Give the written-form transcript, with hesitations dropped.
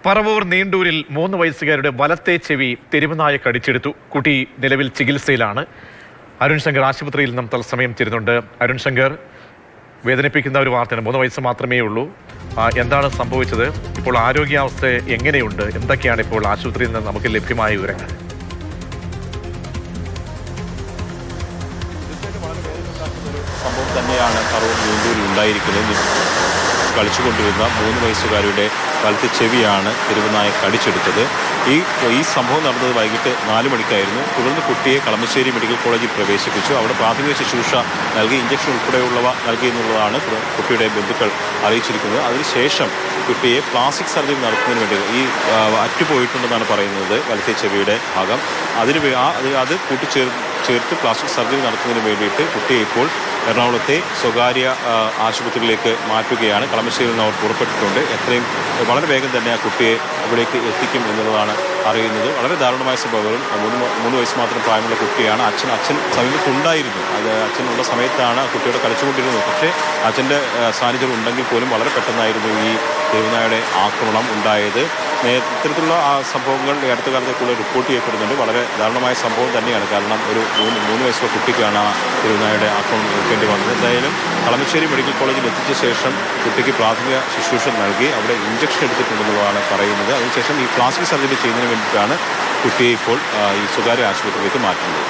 പറവൂർ നീണ്ടൂരിൽ 3 വയസ്സുകാരുടെ വലത്തെ ചെവി തെരുവുനായ കടിച്ചെടുത്തു. കുട്ടി നിലവിൽ ചികിത്സയിലാണ്. അരുൺ ശങ്കർ ആശുപത്രിയിൽ നിന്നും തത്സമയം ചേരുന്നുണ്ട്. അരുൺ ശങ്കർ, വേദനിപ്പിക്കുന്ന ഒരു വാർത്തയാണ്. 3 വയസ്സ് മാത്രമേ ഉള്ളൂ. എന്താണ് സംഭവിച്ചത്? ഇപ്പോൾ ആരോഗ്യാവസ്ഥ എങ്ങനെയുണ്ട്? എന്തൊക്കെയാണ് ഇപ്പോൾ ആശുപത്രിയിൽ നിന്ന് നമുക്ക് ലഭ്യമായ വിവരങ്ങൾ? സംഭവം തന്നെയാണ് പറവൂർ നീണ്ടൂരിൽ ഉണ്ടായിരിക്കുന്നത്. കളിച്ചുകൊണ്ടിരുന്ന 3 വയസ്സുകാരുടെ വലത്തെ ചെവിയാണ് തെരുവുനായ കടിച്ചെടുത്തത്. ഈ സംഭവം നടന്നത് വൈകിട്ട് 4 മണിക്കായിരുന്നു. തുടർന്ന് കുട്ടിയെ കളമശ്ശേരി മെഡിക്കൽ കോളേജിൽ പ്രവേശിപ്പിച്ചു. അവിടെ പ്രാഥമിക ശുശ്രൂഷ നൽകി, ഇഞ്ചക്ഷൻ ഉൾപ്പെടെയുള്ളവ നൽകി എന്നുള്ളതാണ് കുട്ടിയുടെ ബന്ധുക്കൾ അറിയിച്ചിരിക്കുന്നത്. അതിനുശേഷം കുട്ടിയെ പ്ലാസ്റ്റിക് സർജറി നടത്തുന്നതിന് വേണ്ടി അറ്റുപോയിട്ടുണ്ടെന്നാണ് പറയുന്നത്. വലത്തെ ചെവിയുടെ ഭാഗം അത് കൂട്ടിച്ചേർത്ത് പ്ലാസ്റ്റിക് സർജറി നടത്തുന്നതിന് വേണ്ടിയിട്ട് കുട്ടിയെ ഇപ്പോൾ എറണാകുളത്തെ സ്വകാര്യ ആശുപത്രിയിലേക്ക് മാറ്റുകയാണ്. കളമശ്ശേരിയിൽ നിന്ന് അവർ പുറപ്പെട്ടിട്ടുണ്ട്. വളരെ വേഗം തന്നെ ആ കുട്ടിയെ അവിടേക്ക് എത്തിക്കും എന്നുള്ളതാണ് അറിയുന്നത്. വളരെ ദാരുണമായ സംഭവങ്ങൾ. 3 വയസ്സ് മാത്രം പ്രായമുള്ള കുട്ടിയാണ്. അച്ഛൻ സമീപത്തുണ്ടായിരുന്നു. അച്ഛനുള്ള സമയത്താണ് കുട്ടിയോട് കളിച്ചുകൊണ്ടിരുന്നത്. പക്ഷേ അച്ഛൻ്റെ സാന്നിധ്യം ഉണ്ടെങ്കിൽ പോലും വളരെ പെട്ടെന്നായിരുന്നു ഈ തെരുവുനായയുടെ ആക്രമണം ഉണ്ടായത്. ഇത്തരത്തിലുള്ള സംഭവങ്ങൾ ഈ അടുത്ത കാലത്തേക്കുള്ള റിപ്പോർട്ട് ചെയ്യപ്പെടുന്നുണ്ട്. വളരെ ദാരുണമായ സംഭവം തന്നെയാണ്. കാരണം ഒരു 3 വയസ്സുള്ള കുട്ടിക്കാണ് ആ തെരുവുനായയുടെ ആക്രമണം ഏൽക്കേണ്ടി വന്നത്. എന്തായാലും കളമശ്ശേരി മെഡിക്കൽ കോളേജിൽ എത്തിച്ച ശേഷം കുട്ടിക്ക് പ്രാഥമിക ശുശ്രൂഷ നൽകി അവിടെ ഇഞ്ചക്ഷൻ എടുത്തിട്ടുണ്ടെന്നുള്ളതാണ് പറയുന്നത്. അതിനുശേഷം ഈ പ്ലാസ്റ്റിക് സർജറി ചെയ്യുന്നതിന് വേണ്ടിയിട്ടാണ് കുട്ടിയെ ഇപ്പോൾ ഈ സ്വകാര്യ ആശുപത്രിയിലേക്ക് മാറ്റുന്നത്.